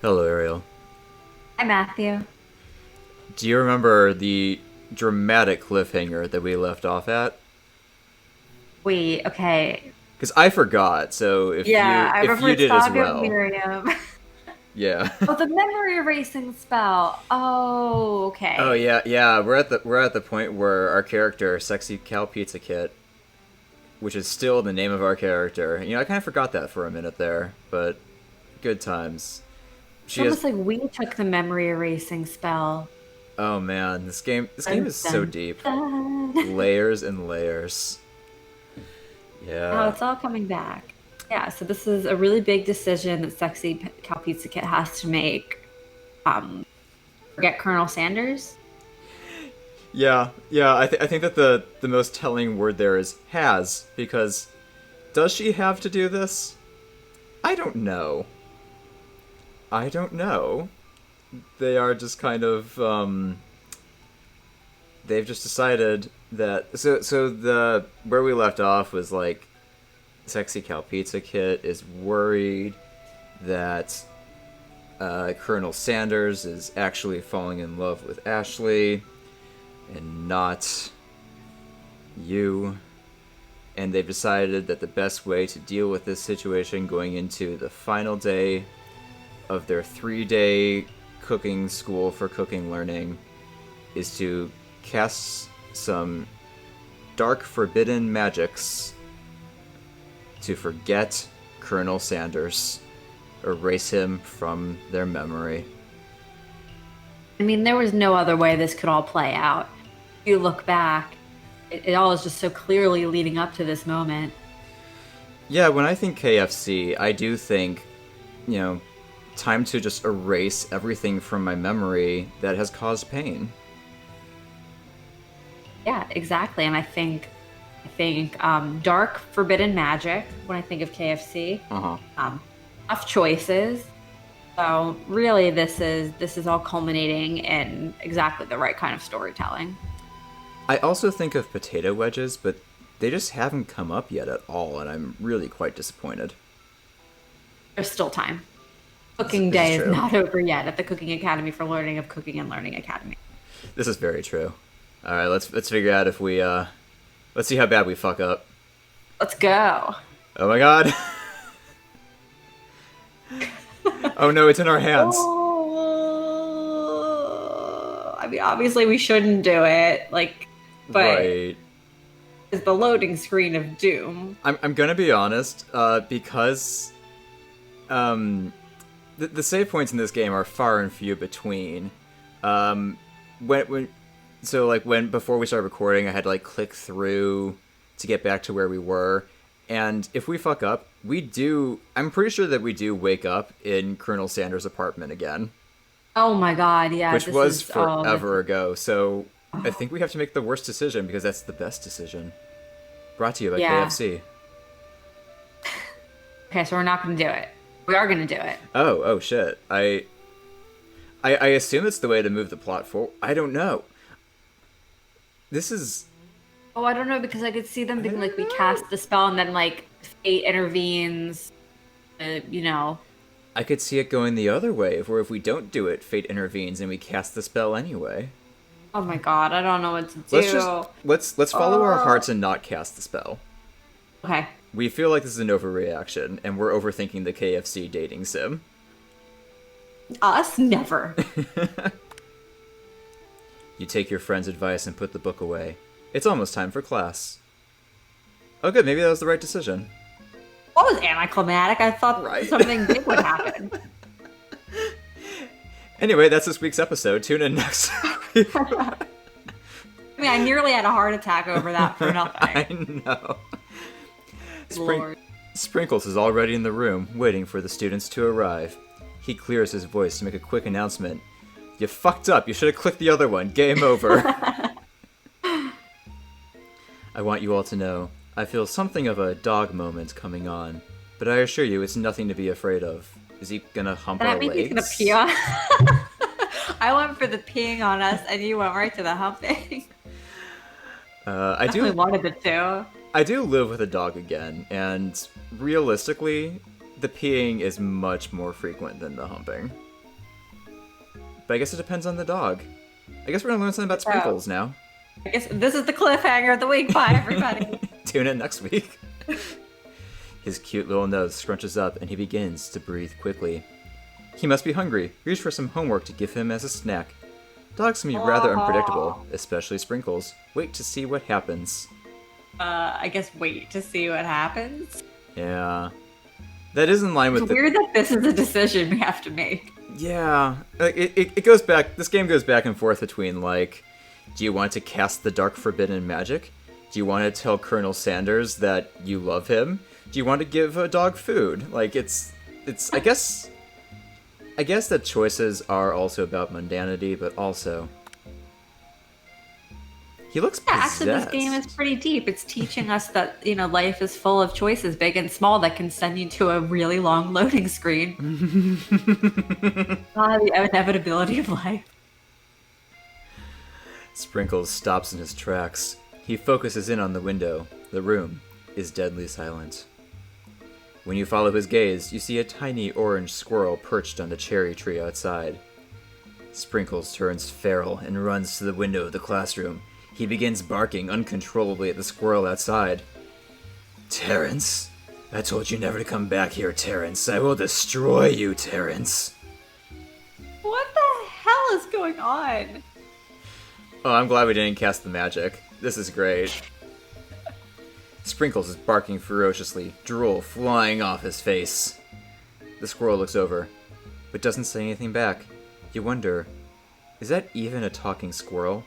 Hello, Ariel. Hi, Matthew. Do you remember the dramatic cliffhanger that we left off at? Wait, okay. Because I forgot, so if Yeah, you I if remember you did as Saga of well, Miriam. yeah. Oh, the memory erasing spell. Oh, Oh okay. yeah. We're at the point where our character, Sexy Cal Pizza Kit, which is still the name of our character. I kind of forgot that for a minute there, but good times. It's She has. almost like we took the memory erasing spell. Oh man, this game Dun, is so dun, deep. dun. Layers and layers. Now Yeah. it's all coming back. Yeah, so this is a really big decision that Cal Pizza Kit has to make. Forget Colonel Sanders? Yeah. I think that the most telling word there is has, because does she have to do this? I don't know. I don't know. They are just kind of they've just decided that so the where we left off was like Sexy Cal Pizza Kit is worried that Colonel Sanders is actually falling in love with Aeshleigh and not you, and they've decided that the best way to deal with this situation going into the final day of their 3-day cooking school for cooking learning is to cast some dark forbidden magics to forget Colonel Sanders, erase him from their memory. I mean, there was no other way this could all play out. If you look back, it all is just so clearly leading up to this moment. Yeah, when I think KFC, I do think, you know, time to just erase everything from my memory that has caused pain. Yeah, exactly. And I think dark forbidden magic when I think of KFC. Uh huh. Tough choices. So really this is all culminating in exactly the right kind of storytelling. I also think of potato wedges, but they just haven't come up yet at all, and I'm really quite disappointed. There's still time. This, Cooking this is day is true. not over yet at the Cooking Academy for Learning of Cooking and Learning Academy. This is very true. All right, let's figure out if we let's see how bad we fuck up. Let's go. Oh my god. Oh no, it's in our hands. Oh, I mean, obviously we shouldn't do it, but Right. it's the loading screen of doom. I'm gonna be honest, because the save points in this game are far and few between. Um, when so like when before we started recording, I had to like click through to get back to where we were, and if we fuck up, we do. I'm pretty sure that we do wake up in Colonel Sanders' apartment again, Oh my God, yeah, which this was is oh, this forever is ago. So I oh, think we have to make the worst decision because that's the best decision. Brought to you by yeah. KFC. Okay, so we're not gonna do it. We are gonna do it. Oh shit. I assume it's the way to move the plot forward. I don't know. This is. Oh, I don't know because I could see them I being like, don't we know. cast the spell and then like fate intervenes. You know. I could see it going the other way, where if we don't do it, fate intervenes and we cast the spell anyway. Oh my God, I don't know what to Let's just do. let's follow our Oh. hearts and not cast the spell. Okay. We feel like this is an overreaction, and we're overthinking the KFC dating sim. Us? Never. You take your friend's advice and put the book away. It's almost time for class. Oh, good. Maybe that was the right decision. What was anticlimactic? I thought Right. something big would happen. Anyway, that's this week's episode. Tune in next week. I mean, I nearly had a heart attack over that for I nothing. know. Spring- Lord. Sprinkles is already in the room, waiting for the students to arrive. He clears his voice to make a quick announcement. You fucked up. You should have clicked the other one. Game over. I want you all to know, I feel something of a dog moment coming on, but I assure you it's nothing to be afraid of. Is he gonna hump And our I think he's gonna legs? pee on. I went for the peeing on us, and you went right to the humping. I Definitely do. wanted the two. I do live with a dog again, and realistically, the peeing is much more frequent than the humping. but I guess it depends on the dog. I guess we're gonna learn something about Sprinkles now. I guess this is the cliffhanger of the week. Bye, everybody. Tune in next week. His cute little nose scrunches up and he begins to breathe quickly. He must be hungry. Reach for some homework to give him as a snack. Dogs can be rather unpredictable, especially Sprinkles. Wait to see what happens. I guess wait to see what happens. Yeah. That is in line with It's weird that this is a decision we have to make. Yeah. It goes back, this game goes back and forth between, like, do you want to cast the dark forbidden magic? Do you want to tell Colonel Sanders that you love him? Do you want to give a dog food? Like, it's I guess that choices are also about mundanity, but also... He looks possessed. Actually, this game is pretty deep. It's teaching us that, you know, life is full of choices, big and small, that can send you to a really long loading screen. The inevitability of life. Sprinkles stops in his tracks. He focuses in on the window. The room is deadly silent. When you follow his gaze, you see a tiny orange squirrel perched on the cherry tree outside. Sprinkles turns feral and runs to the window of the classroom. He begins barking uncontrollably at the squirrel outside. Terrence, I told you never to come back here, Terrence. I will destroy you, Terrence. What the hell is going on? Oh, I'm glad we didn't cast the magic. This is great. Sprinkles is barking ferociously, drool flying off his face. The squirrel looks over, but doesn't say anything back. You wonder, is that even a talking squirrel?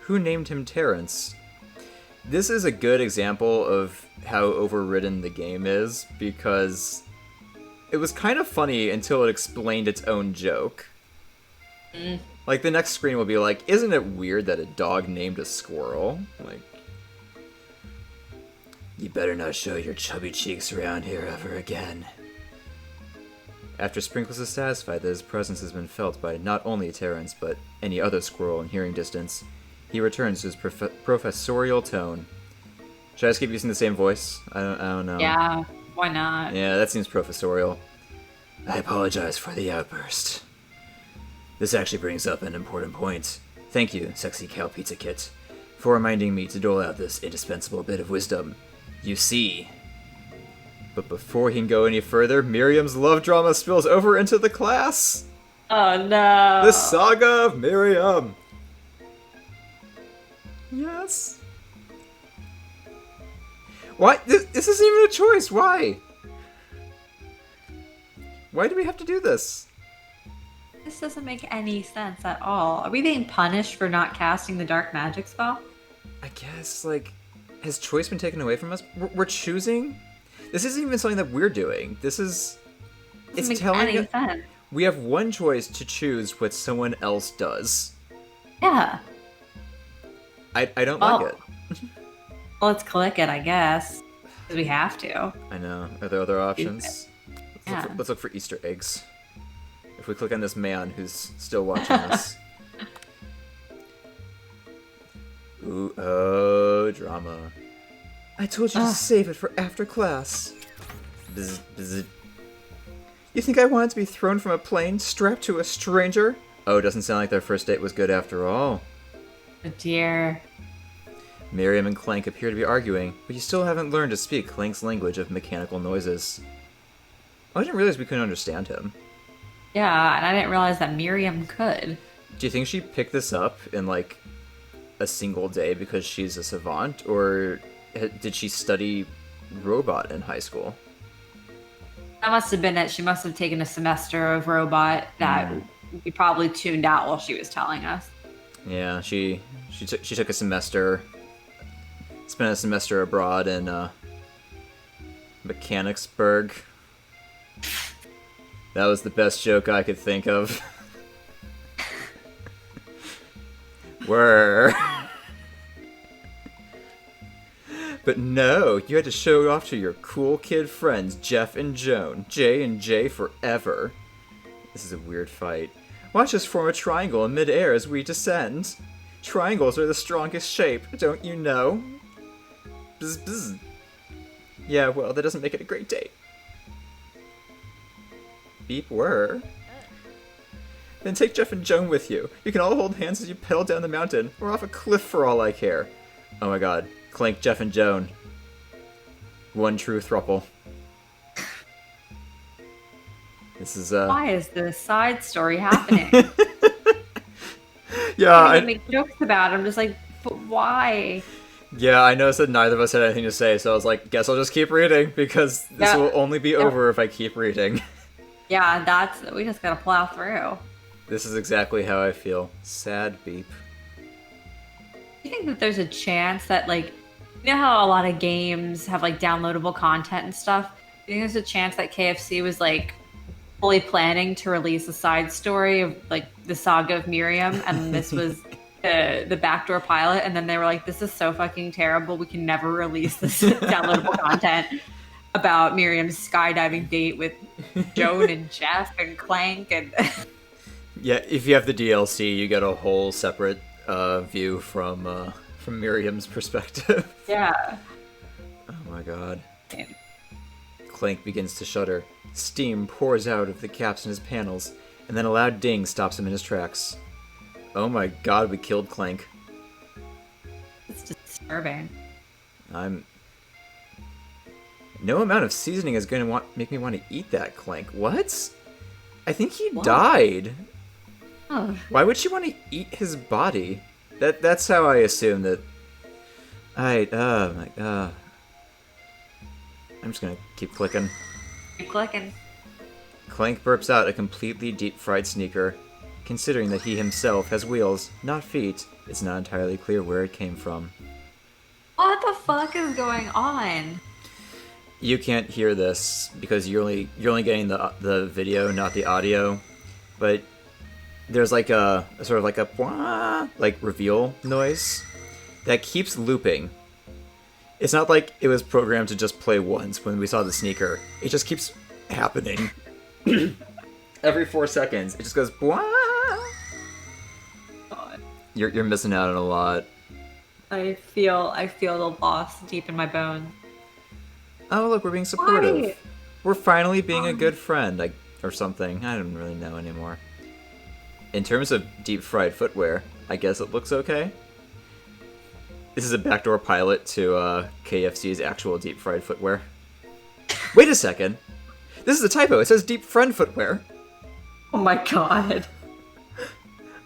Who named him Terrence? This is a good example of how overridden the game is, because it was kind of funny until it explained its own joke. Like, the next screen will be like, isn't it weird that a dog named a squirrel? Like, you better not show your chubby cheeks around here ever again. After Sprinkles is satisfied that his presence has been felt by not only Terrence, but any other squirrel in hearing distance, he returns to his professorial tone. Should I just keep using the same voice? I don't know. Yeah, why not? Yeah, that seems professorial. I apologize for the outburst. This actually brings up an important point. Thank you, SEXYCALPIZZAKIT, for reminding me to dole out this indispensable bit of wisdom. You see... But before he can go any further, Miriam's love drama spills over into the class! Oh no! The saga of Miriam! Yes. Why? This isn't even a choice. Why? Why do we have to do this? This doesn't make any sense at all. Are we being punished for not casting the dark magic spell? I guess, like, has choice been taken away from us? We're choosing? This isn't even something that we're doing. This is... Doesn't make any sense. We have one choice to choose what someone else does. Yeah. I don't like it. Well, let's click it, I guess. Because we have to. I know. Are there other options? Yeah. Let's look for Easter eggs. If we click on this man who's still watching us. Ooh, oh, drama. I told you to save it for after class. Bzz, bzz. You think I wanted to be thrown from a plane, strapped to a stranger? Oh, it doesn't sound like their first date was good after all. Oh dear. Miriam and Clank appear to be arguing, but you still haven't learned to speak Clank's language of mechanical noises. Oh, I didn't realize we couldn't understand him. Yeah, and I didn't realize that Miriam could. Do you think she picked this up in, like, a single day because she's a savant, or did she study robot in high school? That must have been it. She must have taken a semester of robot that we probably tuned out while she was telling us. Yeah, she took a semester, spent a semester abroad in Mechanicsburg. That was the best joke I could think of. Were. But no, you had to show it off to your cool kid friends, Jeff and Joan. J and J forever. This is a weird fight. Watch us form a triangle in mid-air as we descend. Triangles are the strongest shape, don't you know? Bzz, bzz. Yeah, well, that doesn't make it a great date. Beep were. Then take Jeff and Joan with you. You can all hold hands as you pedal down the mountain, or off a cliff for all I care. Oh my god. Clank, Jeff, and Joan. One true thruple. This is, Why is this side story happening? Yeah, I make jokes about it. I'm just like, but why? Yeah, I noticed that neither of us had anything to say, so I was like, guess I'll just keep reading, because this will only be over if I keep reading. Yeah, we just gotta plow through. This is exactly how I feel. Sad beep. Do you think that there's a chance that, like, you know how a lot of games have, like, downloadable content and stuff? Do you think there's a chance that KFC was, like, fully planning to release a side story of, like, the saga of Miriam, and this was the backdoor pilot, and then they were like, this is so fucking terrible, we can never release this downloadable content about Miriam's skydiving date with Joan and Jeff and Clank and... Yeah, if you have the DLC, you get a whole separate view from Miriam's perspective. Yeah. Oh my god. Clank begins to shudder. Steam pours out of the caps in his panels, and then a loud ding stops him in his tracks. Oh my god, we killed Clank. It's disturbing. No amount of seasoning is going to make me want to eat that, Clank. What? I think he died. Oh. Why would she want to eat his body? That's how I assume that... I'm just gonna keep clicking. Keep clicking. Clank burps out a completely deep-fried sneaker. Considering that he himself has wheels, not feet, it's not entirely clear where it came from. What the fuck is going on? You can't hear this because you're only getting the video, not the audio. But there's like a sort of like a like reveal noise that keeps looping. It's not like it was programmed to just play once when we saw the sneaker. It just keeps happening. Every 4 seconds, it just goes. You're missing out on a lot. I feel the loss deep in my bones. Oh look, we're being supportive. Why? We're finally being a good friend, or something. I don't really know anymore. In terms of deep fried footwear, I guess it looks okay. This is a backdoor pilot to KFC's actual deep fried footwear. Wait a second. This is a typo. It says deep friend footwear. Oh my god.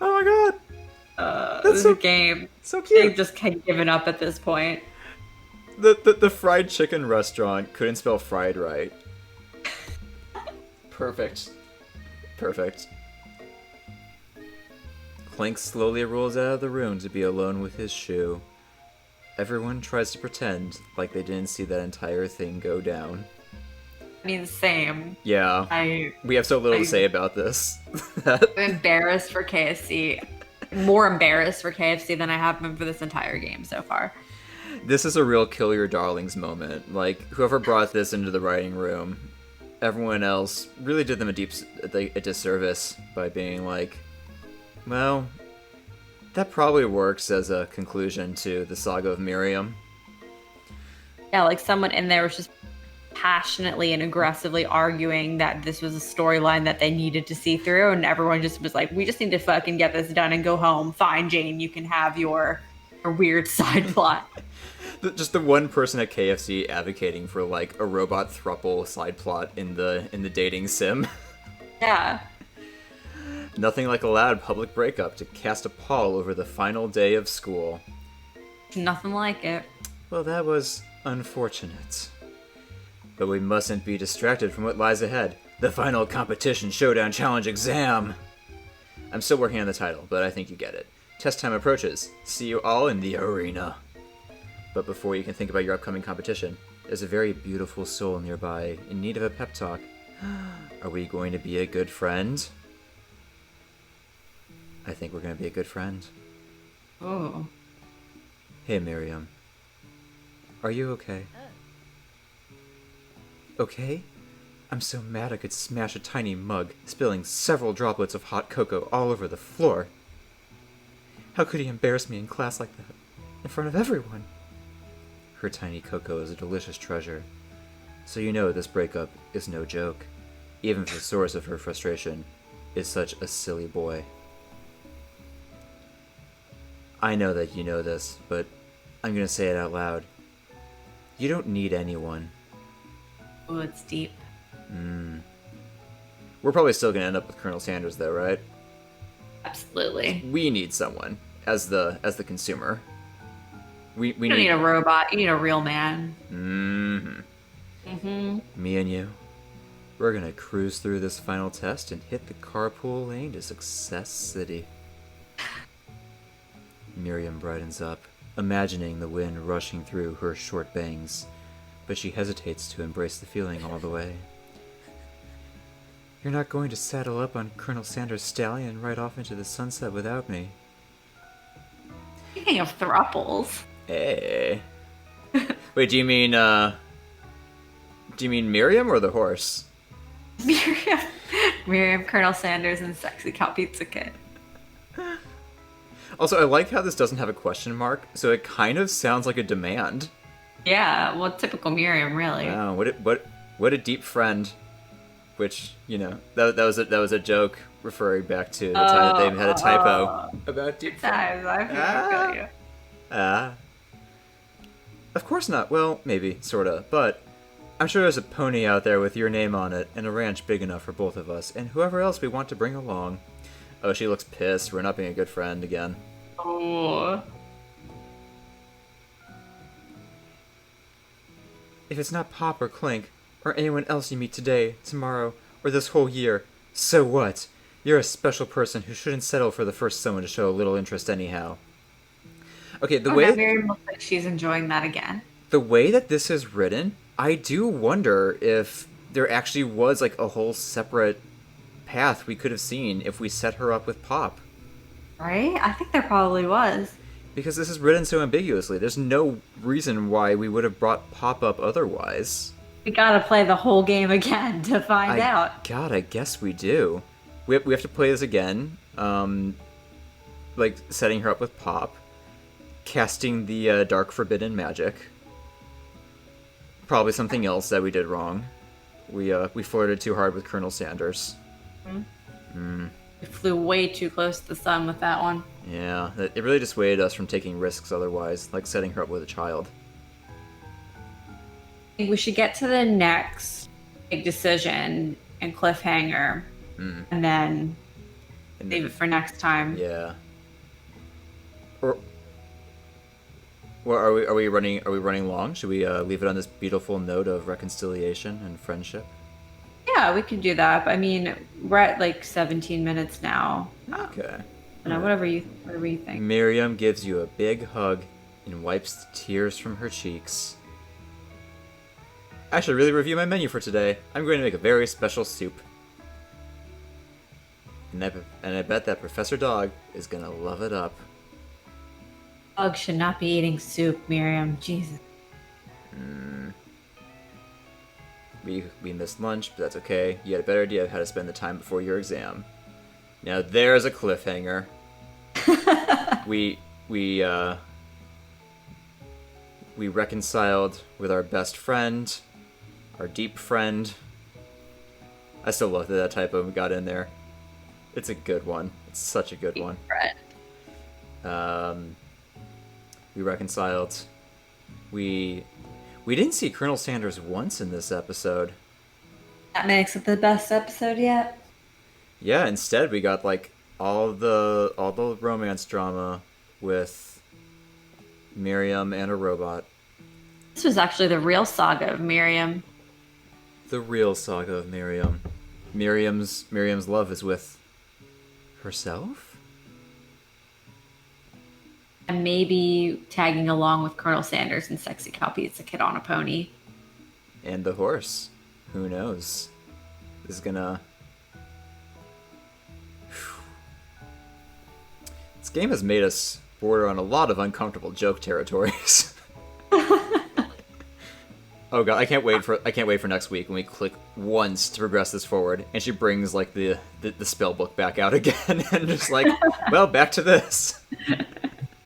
Oh my god. That's so, a game. So cute. They've just kind of given up at this point. The fried chicken restaurant couldn't spell fried right. Perfect. Perfect. Clank slowly rolls out of the room to be alone with his shoe. Everyone tries to pretend like they didn't see that entire thing go down. I mean, same. Yeah. We have so little to say about this. I'm embarrassed for KFC. More embarrassed for KFC than I have been for this entire game so far. This is a real kill your darlings moment. Like, whoever brought this into the writing room, everyone else really did them a disservice by being like, well, that probably works as a conclusion to the saga of Miriam. Yeah, like someone in there was just passionately and aggressively arguing that this was a storyline that they needed to see through, and everyone just was like, we just need to fucking get this done and go home. Fine, Jane, you can have your weird side plot. Just the one person at KFC advocating for like a Robothruple side plot in the dating sim. Yeah. Nothing like a loud public breakup to cast a pall over the final day of school. Nothing like it. Well, that was unfortunate. But we mustn't be distracted from what lies ahead. The final competition showdown challenge exam! I'm still working on the title, but I think you get it. Test time approaches. See you all in the arena. But before you can think about your upcoming competition, there's a very beautiful soul nearby in need of a pep talk. Are we going to be a good friend? I think we're going to be a good friend. Oh. Hey, Miriam. Are you okay? Okay? I'm so mad I could smash a tiny mug, spilling several droplets of hot cocoa all over the floor. How could he embarrass me in class like that? In front of everyone? Her tiny cocoa is a delicious treasure. So you know this breakup is no joke. Even for the source of her frustration, is such a silly boy. I know that you know this, but I'm gonna say it out loud. You don't need anyone. Oh, it's deep. We're probably still gonna end up with Colonel Sanders, though, right? Absolutely. We need someone as the consumer. We You don't need a robot. You need a real man. Me and you. We're gonna cruise through this final test and hit the carpool lane to Success City. Miriam brightens up, imagining the wind rushing through her short bangs, but she hesitates to embrace the feeling all the way. You're not going to saddle up on Colonel Sanders' stallion and ride off into the sunset without me. Speaking of thruples. Hey. Wait, do you mean Miriam or the horse? Miriam, Colonel Sanders, and SEXYCALPIZZAKIT. Also, I like how this doesn't have a question mark, so it kind of sounds like a demand. Yeah, well, typical Miriam, really. Wow, what a deep friend. Which, you know, that was a joke referring back to the time that they had a typo about deep friend. I Of course not. Well, maybe, sorta, but I'm sure there's a pony out there with your name on it and a ranch big enough for both of us and whoever else we want to bring along. Oh, she looks pissed. We're not being a good friend again. Oh. If it's not Pop or Clink, or anyone else you meet today, tomorrow, or this whole year, so what? You're a special person who shouldn't settle for the first someone to show a little interest anyhow. Okay, Miriam looks like she's enjoying that again. The way that this is written, I do wonder if there actually was like a whole separate path we could have seen if we set her up with Pop. Right? I think there probably was. Because this is written so ambiguously. There's no reason why we would have brought Pop up otherwise. We gotta play the whole game again to find out. God, I guess we do. We have to play this again. Like, setting her up with Pop. Casting the Dark Forbidden Magic. Probably something else that we did wrong. We flirted too hard with Colonel Sanders. We flew way too close to the sun with that one. Yeah, it really dissuaded us from taking risks otherwise, like setting her up with a child. I think we should get to the next big decision and cliffhanger, and then save it for next time. Yeah. Or, well, are we running long? Should we leave it on this beautiful note of reconciliation and friendship? Yeah, we could do that. I mean, we're at like 17 minutes now. Okay. Whatever you think. Miriam gives you a big hug and wipes the tears from her cheeks. I should really review my menu for today. I'm going to make a very special soup. And I bet that Professor Dog is going to love it up. Dog should not be eating soup, Miriam. Jesus. We missed lunch, but that's okay. You had a better idea of how to spend the time before your exam. Now there's a cliffhanger. We reconciled with our best friend, our deep friend. I still love that typo we got in there. It's a good one. It's such a good one. We reconciled. We didn't see Colonel Sanders once in this episode. That makes it the best episode yet. Yeah, instead we got like all the romance drama with Miriam and a robot. This was actually the real saga of Miriam. The real saga of Miriam. Miriam's love is with herself? And maybe tagging along with Colonel Sanders and SEXYCALPIZZAKIT on a pony. And the horse. Who knows? This is gonna... This game has made us border on a lot of uncomfortable joke territories. Oh god, I can't wait for next week when we click once to progress this forward, and she brings like the spell book back out again, and just like, well, back to this.